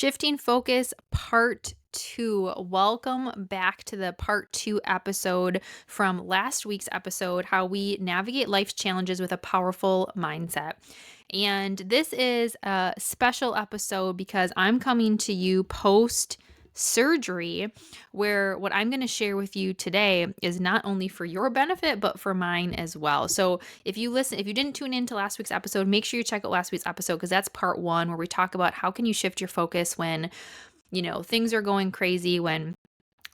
Shifting Focus Part 2. Welcome back to the Part 2 episode from last week's episode, how we navigate life's challenges with a powerful mindset. And this is a special episode because I'm coming to you post surgery, where what I'm going to share with you today is not only for your benefit, but for mine as well. So if you didn't tune into last week's episode, make sure you check out last week's episode because that's part one, where we talk about how can you shift your focus when, things are going crazy, when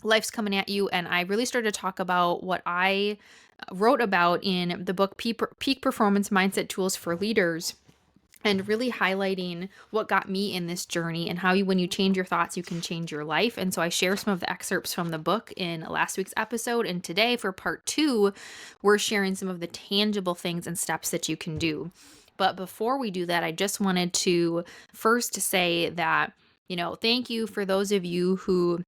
life's coming at you. And I really started to talk about what I wrote about in the book Peak Performance Mindset Tools for Leaders, and really highlighting what got me in this journey and how when you change your thoughts, you can change your life. And so I share some of the excerpts from the book in last week's episode. And today for part 2, we're sharing some of the tangible things and steps that you can do. But before we do that, I just wanted to first say that, thank you for those of you who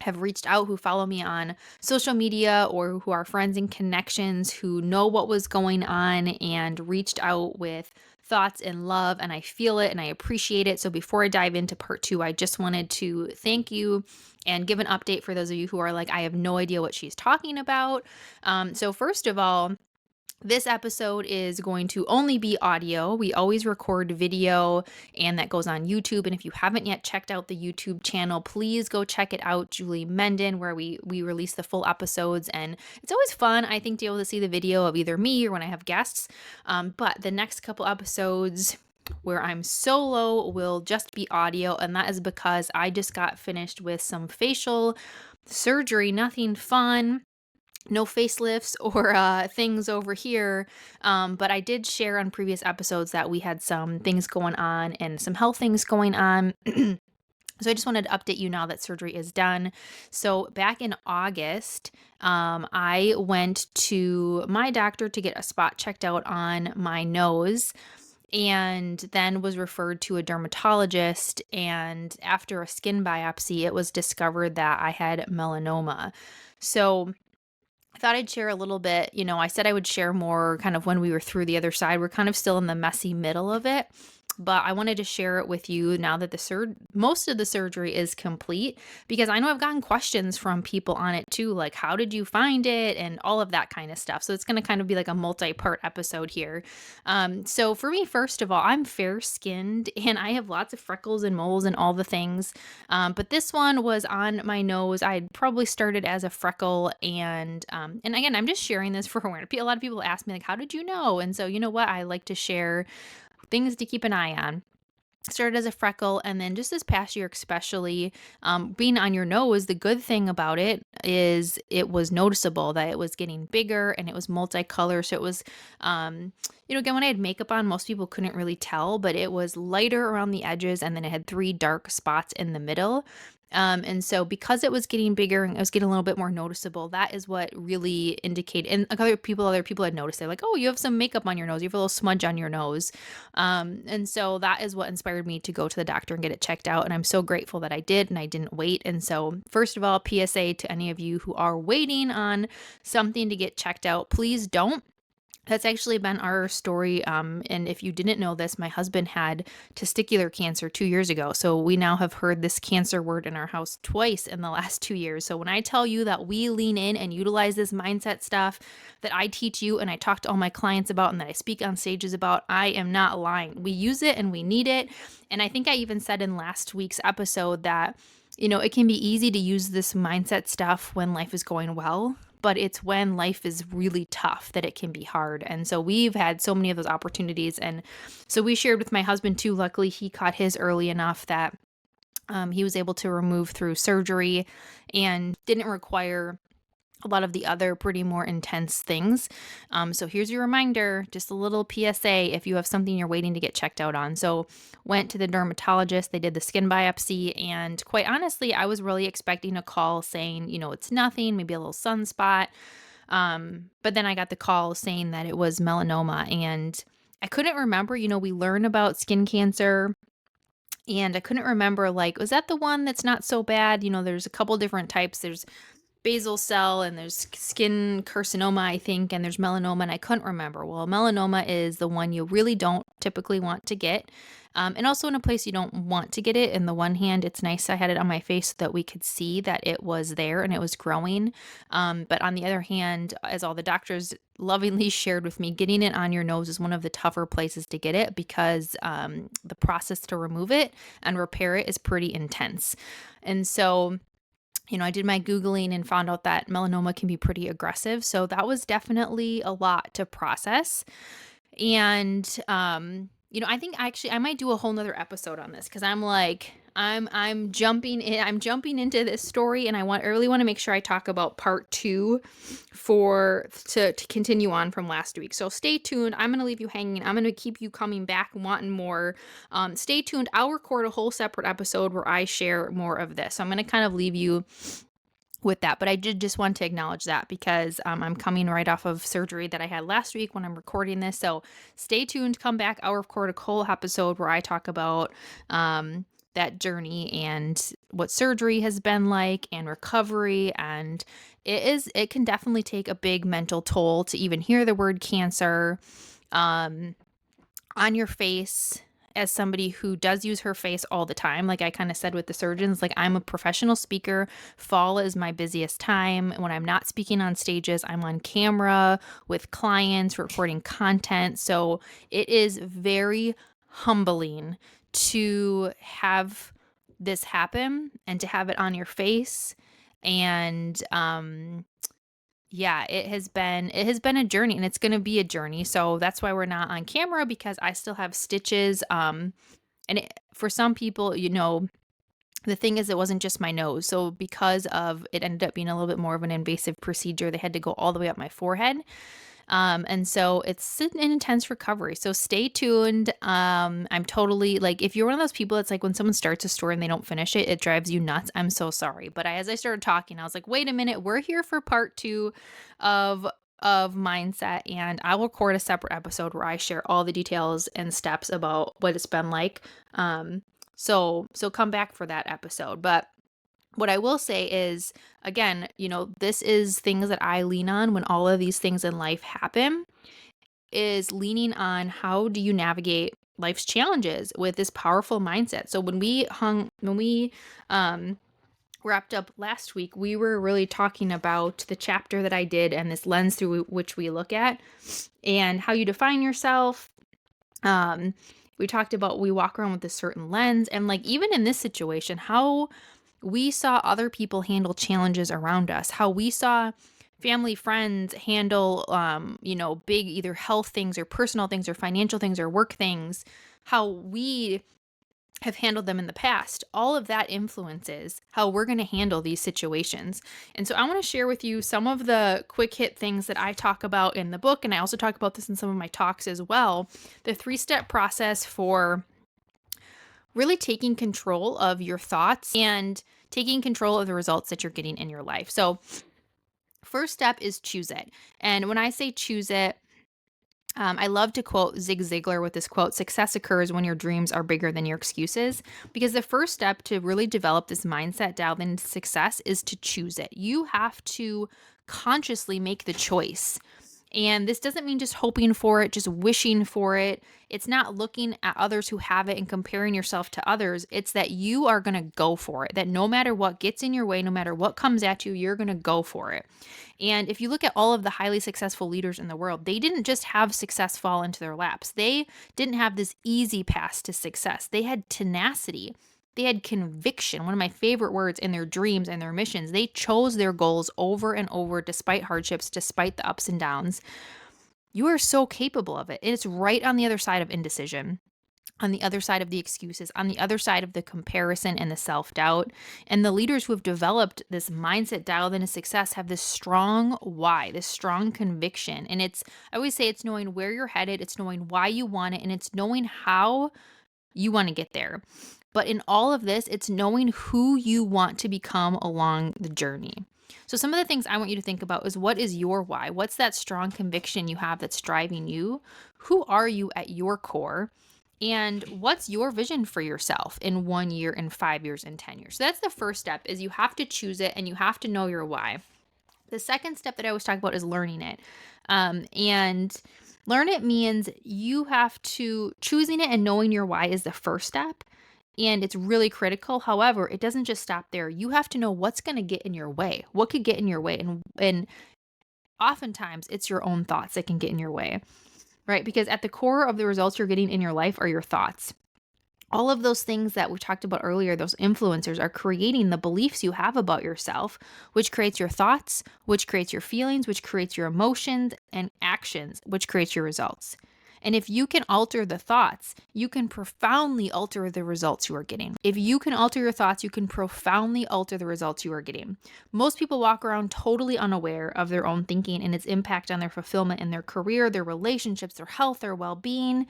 have reached out, who follow me on social media, or who are friends and connections, who know what was going on and reached out with thoughts and love. And I feel it and I appreciate it. So before I dive into part 2, I just wanted to thank you and give an update for those of you who are like, I have no idea what she's talking about. So first of all, this episode is going to only be audio. We always record video, and that goes on YouTube. And if you haven't yet checked out the YouTube channel, please go check it out, Julie Menden, where we release the full episodes. And it's always fun, I think, to be able to see the video of either me or when I have guests. But the next couple episodes where I'm solo will just be audio. And that is because I just got finished with some facial surgery, nothing fun. No facelifts or things over here. But I did share on previous episodes that we had some things going on and some health things going on. So I just wanted to update you now that surgery is done. So back in August, I went to my doctor to get a spot checked out on my nose, and then was referred to a dermatologist. And after a skin biopsy, it was discovered that I had melanoma. So I thought I'd share a little bit. I said I would share more kind of when we were through the other side. We're kind of still in the messy middle of it, but I wanted to share it with you now that most of the surgery is complete, because I know I've gotten questions from people on it too, like how did you find it and all of that kind of stuff. So it's going to kind of be like a multi-part episode here. So for me, first of all, I'm fair skinned and I have lots of freckles and moles and all the things. But this one was on my nose. I had probably started as a freckle, and again, I'm just sharing this for awareness. A lot of people ask me like, how did you know? And so, you know what? I like to share things to keep an eye on. Started as a freckle, and then just this past year, especially being on your nose, the good thing about it is it was noticeable that it was getting bigger and it was multicolor. So it was, again, when I had makeup on, most people couldn't really tell, but it was lighter around the edges, and then it had 3 dark spots in the middle. And so because it was getting bigger and it was getting a little bit more noticeable, that is what really indicated. And other people had noticed. They're like, oh, you have some makeup on your nose. You have a little smudge on your nose. And so that is what inspired me to go to the doctor and get it checked out. And I'm so grateful that I did and I didn't wait. And so first of all, PSA to any of you who are waiting on something to get checked out, please don't. That's actually been our story. And if you didn't know this, my husband had testicular cancer 2 years ago. So we now have heard this cancer word in our house twice in the last 2 years. So when I tell you that we lean in and utilize this mindset stuff that I teach you and I talk to all my clients about and that I speak on stages about, I am not lying. We use it and we need it. And I think I even said in last week's episode that, it can be easy to use this mindset stuff when life is going well, but it's when life is really tough that it can be hard. And so we've had so many of those opportunities. And so we shared with my husband too. Luckily, he caught his early enough that he was able to remove through surgery and didn't require a lot of the other pretty more intense things. So here's your reminder, just a little PSA if you have something you're waiting to get checked out on. So went to the dermatologist, they did the skin biopsy, and quite honestly, I was really expecting a call saying, it's nothing, maybe a little sunspot. But then I got the call saying that it was melanoma, and I couldn't remember, we learn about skin cancer, and I couldn't remember, like, was that the one that's not so bad? There's a couple different types. There's basal cell and there's skin carcinoma, I think, and there's melanoma, and I couldn't remember. Well, melanoma is the one you really don't typically want to get. And also in a place you don't want to get it. In the one hand, it's nice I had it on my face so that we could see that it was there and it was growing. But on the other hand, as all the doctors lovingly shared with me, getting it on your nose is one of the tougher places to get it because the process to remove it and repair it is pretty intense. And so, I did my Googling and found out that melanoma can be pretty aggressive. So that was definitely a lot to process. And I think actually I might do a whole nother episode on this because I'm like, I'm jumping into this story and I really want to make sure I talk about part two to continue on from last week. So stay tuned. I'm gonna leave you hanging. I'm gonna keep you coming back wanting more. Stay tuned. I'll record a whole separate episode where I share more of this. So I'm gonna kind of leave you with that. But I did just want to acknowledge that because I'm coming right off of surgery that I had last week when I'm recording this. So stay tuned, come back. I'll record a whole episode where I talk about that journey and what surgery has been like and recovery. And it can definitely take a big mental toll to even hear the word cancer on your face as somebody who does use her face all the time. Like I kind of said with the surgeons, like I'm a professional speaker. Fall is my busiest time. When I'm not speaking on stages, I'm on camera with clients, recording content. So it is very humbling to have this happen and to have it on your face. And yeah, it has been a journey and it's going to be a journey. So that's why we're not on camera because I still have stitches. For some people, the thing is it wasn't just my nose. So because of it ended up being a little bit more of an invasive procedure, they had to go all the way up my forehead. And so it's an intense recovery. So stay tuned. I'm totally like, if you're one of those people, it's like when someone starts a story and they don't finish it, it drives you nuts. I'm so sorry. But as I started talking, I was like, wait a minute, we're here for part two of mindset, and I will record a separate episode where I share all the details and steps about what it's been like. So come back for that episode. But what I will say is, again, this is things that I lean on when all of these things in life happen, is leaning on how do you navigate life's challenges with this powerful mindset. So when we wrapped up last week, we were really talking about the chapter that I did and this lens through which we look at and how you define yourself. We talked about we walk around with a certain lens and like even in this situation, how we saw other people handle challenges around us, how we saw family, friends handle, big either health things or personal things or financial things or work things, how we have handled them in the past. All of that influences how we're going to handle these situations. And so I want to share with you some of the quick hit things that I talk about in the book. And I also talk about this in some of my talks as well. The 3-step process for really taking control of your thoughts and taking control of the results that you're getting in your life. So first step is choose it. And when I say choose it, I love to quote Zig Ziglar with this quote: success occurs when your dreams are bigger than your excuses. Because the first step to really develop this mindset dialed into success is to choose it. You have to consciously make the choice. And this doesn't mean just hoping for it, just wishing for it. It's not looking at others who have it and comparing yourself to others. It's that you are going to go for it, that no matter what gets in your way, no matter what comes at you, you're going to go for it. And if you look at all of the highly successful leaders in the world, they didn't just have success fall into their laps. They didn't have this easy path to success. They had tenacity. They had conviction, one of my favorite words, in their dreams and their missions. They chose their goals over and over despite hardships, despite the ups and downs. You are so capable of it. It's right on the other side of indecision, on the other side of the excuses, on the other side of the comparison and the self-doubt. And the leaders who have developed this mindset dialed into success have this strong why, this strong conviction. And I always say it's knowing where you're headed, it's knowing why you want it, and it's knowing how you want to get there. But in all of this, it's knowing who you want to become along the journey. So some of the things I want you to think about is, what is your why? What's that strong conviction you have that's driving you? Who are you at your core? And what's your vision for yourself in 1 year, in 5 years, in 10 years? So that's the first step, is you have to choose it and you have to know your why. The second step that I always talk about is learning it. And learn it means you have to, choosing it and knowing your why is the first step. And it's really critical. However, it doesn't just stop there. You have to know what's going to get in your way. What could get in your way? And oftentimes it's your own thoughts that can get in your way, right? Because at the core of the results you're getting in your life are your thoughts. All of those things that we talked about earlier, those influencers, are creating the beliefs you have about yourself, which creates your thoughts, which creates your feelings, which creates your emotions and actions, which creates your results. And if you can alter the thoughts, you can profoundly alter the results you are getting. If you can alter your thoughts, you can profoundly alter the results you are getting. Most people walk around totally unaware of their own thinking and its impact on their fulfillment in their career, their relationships, their health, their well-being.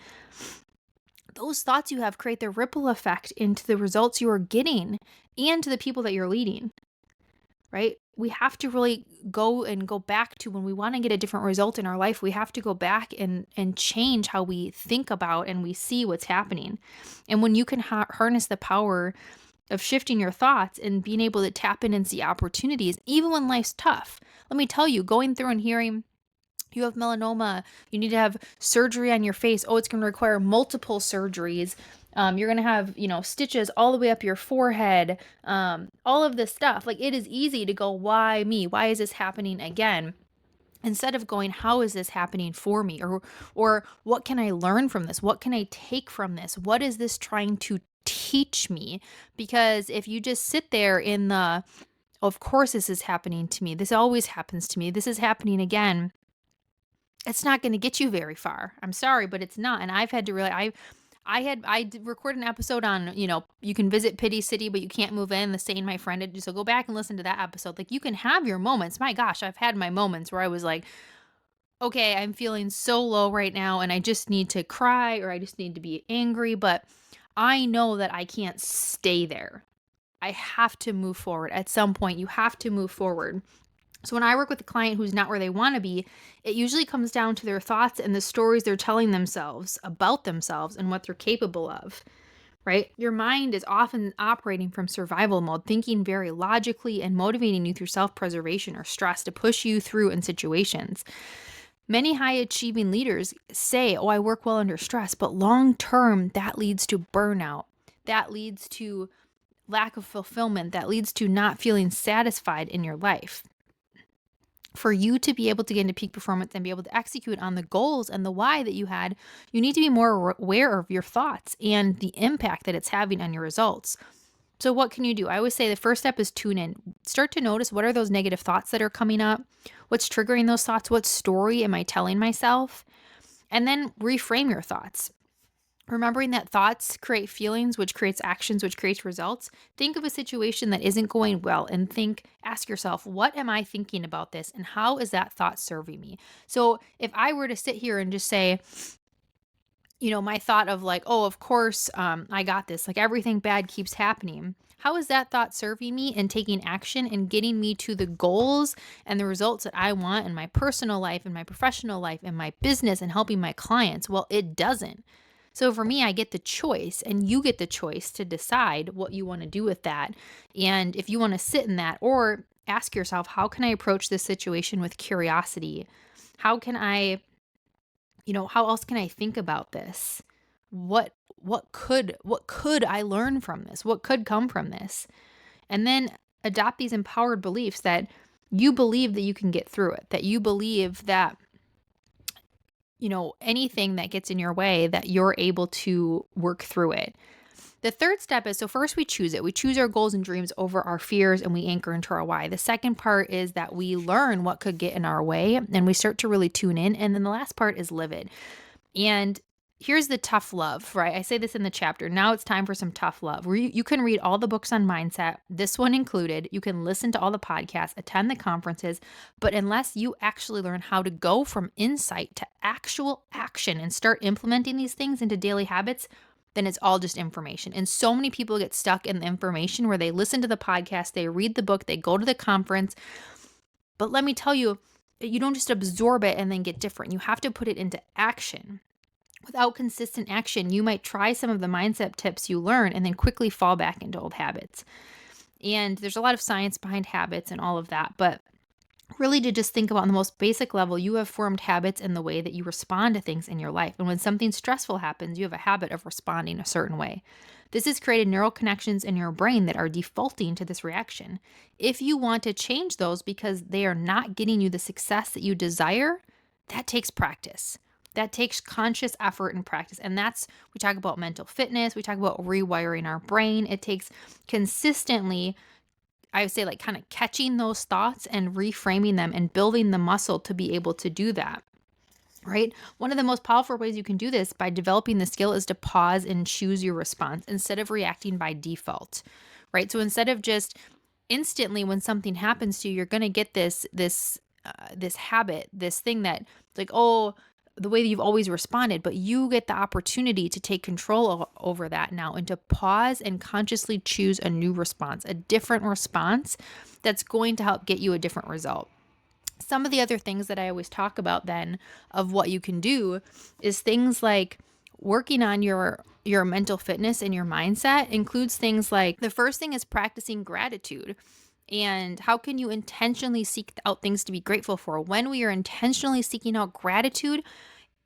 Those thoughts you have create the ripple effect into the results you are getting and to the people that you're leading, right? We have to really go back to, when we want to get a different result in our life, we have to go back and change how we think about and we see what's happening. And when you can harness the power of shifting your thoughts and being able to tap in and see opportunities, even when life's tough. Let me tell you, going through and hearing you have melanoma, you need to have surgery on your face. Oh, it's going to require multiple surgeries. You're going to have, stitches all the way up your forehead. All of this stuff. Like, it is easy to go, why me? Why is this happening again? Instead of going, how is this happening for me? Or what can I learn from this? What can I take from this? What is this trying to teach me? Because if you just sit there in the, of course this is happening to me. This always happens to me. This is happening again. It's not going to get you very far. I'm sorry, but it's not. And I've had to really, I recorded an episode on, you can visit Pity City, but you can't move in. The same my friend did. So go back and listen to that episode. Like, you can have your moments. My gosh, I've had my moments where I was like, okay, I'm feeling so low right now and I just need to cry or I just need to be angry. But I know that I can't stay there. I have to move forward. At some point, you have to move forward. So when I work with a client who's not where they want to be, it usually comes down to their thoughts and the stories they're telling themselves about themselves and what they're capable of, right? Your mind is often operating from survival mode, thinking very logically and motivating you through self-preservation or stress to push you through in situations. Many high-achieving leaders say, oh, I work well under stress, but long-term, that leads to burnout. That leads to lack of fulfillment. That leads to not feeling satisfied in your life. For you to be able to get into peak performance and be able to execute on the goals and the why that you had, you need to be more aware of your thoughts and the impact that it's having on your results. So what can you do? I always say the first step is tune in. Start to notice, what are those negative thoughts that are coming up? What's triggering those thoughts? What story am I telling myself? And then reframe your thoughts. Remembering that thoughts create feelings, which creates actions, which creates results. Think of a situation that isn't going well and ask yourself, what am I thinking about this? And how is that thought serving me? So if I were to sit here and just say, my thought of like, oh, of course, I got this, like everything bad keeps happening. How is that thought serving me and taking action and getting me to the goals and the results that I want in my personal life, in my professional life, in my business, and helping my clients? Well, it doesn't. So for me, I get the choice and you get the choice to decide what you want to do with that. And if you want to sit in that, or ask yourself, how can I approach this situation with curiosity? How can I, how else can I think about this? What could I learn from this? What could come from this? And then adopt these empowered beliefs that you believe that you can get through it, that you believe that anything that gets in your way, that you're able to work through it. The third step is, so first we choose it. We choose our goals and dreams over our fears and we anchor into our why. The second part is that we learn what could get in our way and we start to really tune in. And then the last part is live it. And here's the tough love, right? I say this in the chapter. Now it's time for some tough love. Where you can read all the books on mindset, this one included. You can listen to all the podcasts, attend the conferences, but unless you actually learn how to go from insight to actual action and start implementing these things into daily habits, then it's all just information. And so many people get stuck in the information where they listen to the podcast, they read the book, they go to the conference. But let me tell you, you don't just absorb it and then get different. You have to put it into action. Without consistent action, you might try some of the mindset tips you learn and then quickly fall back into old habits. And there's a lot of science behind habits and all of that, but really to just think about on the most basic level, you have formed habits in the way that you respond to things in your life. And when something stressful happens, you have a habit of responding a certain way. This has created neural connections in your brain that are defaulting to this reaction. If you want to change those because they are not getting you the success that you desire, that takes practice. That takes conscious effort and practice. And we talk about mental fitness, we talk about rewiring our brain. It takes consistently, I would say, like kind of catching those thoughts and reframing them and building the muscle to be able to do that. Right? One of the most powerful ways you can do this by developing the skill is to pause and choose your response instead of reacting by default. Right? So instead of just instantly when something happens to you, you're going to get this habit, this thing that it's like, oh, the way that you've always responded, but you get the opportunity to take control over that now and to pause and consciously choose a new response, a different response that's going to help get you a different result. Some of the other things that I always talk about then of what you can do is things like working on your mental fitness and your mindset includes things like the first thing is practicing gratitude. And how can you intentionally seek out things to be grateful for? When we are intentionally seeking out gratitude,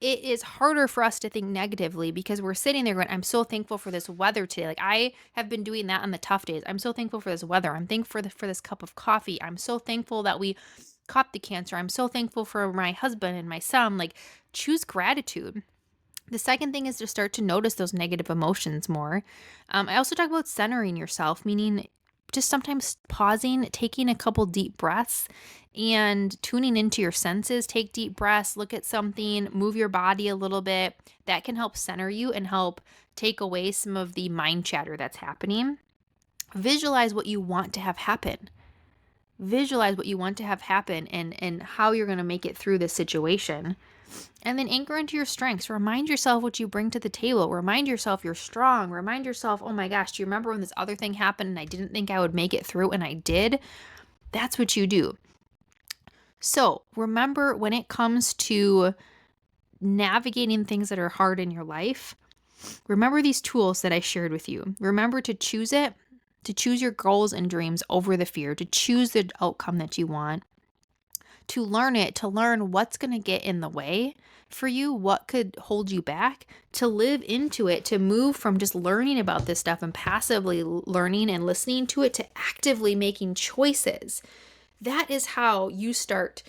it is harder for us to think negatively because we're sitting there going, I'm so thankful for this weather today. Like I have been doing that on the tough days. I'm so thankful for this weather. I'm thankful for this cup of coffee. I'm so thankful that we caught the cancer. I'm so thankful for my husband and my son. Like choose gratitude. The second thing is to start to notice those negative emotions more. I also talk about centering yourself, meaning just sometimes pausing, taking a couple deep breaths and tuning into your senses. Take deep breaths, look at something, move your body a little bit. That can help center you and help take away some of the mind chatter that's happening. Visualize what you want to have happen. Visualize what you want to have happen and how you're going to make it through this situation. And then anchor into your strengths. Remind yourself what you bring to the table. Remind yourself you're strong. Remind yourself, oh my gosh, do you remember when this other thing happened and I didn't think I would make it through and I did? That's what you do. So remember, when it comes to navigating things that are hard in your life, remember these tools that I shared with you. Remember to choose it, to choose your goals and dreams over the fear, to choose the outcome that you want, to learn it, to learn what's going to get in the way for you, what could hold you back, to live into it, to move from just learning about this stuff and passively learning and listening to it to actively making choices. That is how you start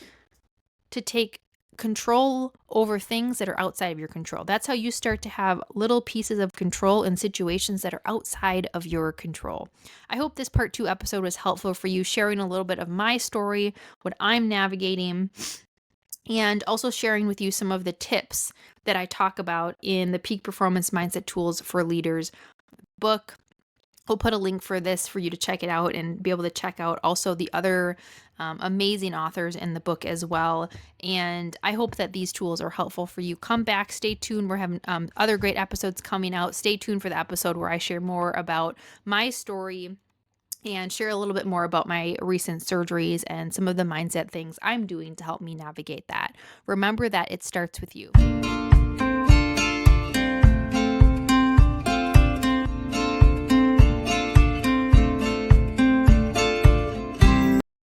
to take control over things that are outside of your control. That's how you start to have little pieces of control in situations that are outside of your control. I hope this part 2 episode was helpful for you, sharing a little bit of my story, what I'm navigating, and also sharing with you some of the tips that I talk about in the Peak Performance Mindset Tools for Leaders book. We'll put a link for this for you to check it out and be able to check out also the other amazing authors in the book as well. And I hope that these tools are helpful for you. Come back, stay tuned. We're having other great episodes coming out. Stay tuned for the episode where I share more about my story and share a little bit more about my recent surgeries and some of the mindset things I'm doing to help me navigate that. Remember that it starts with you.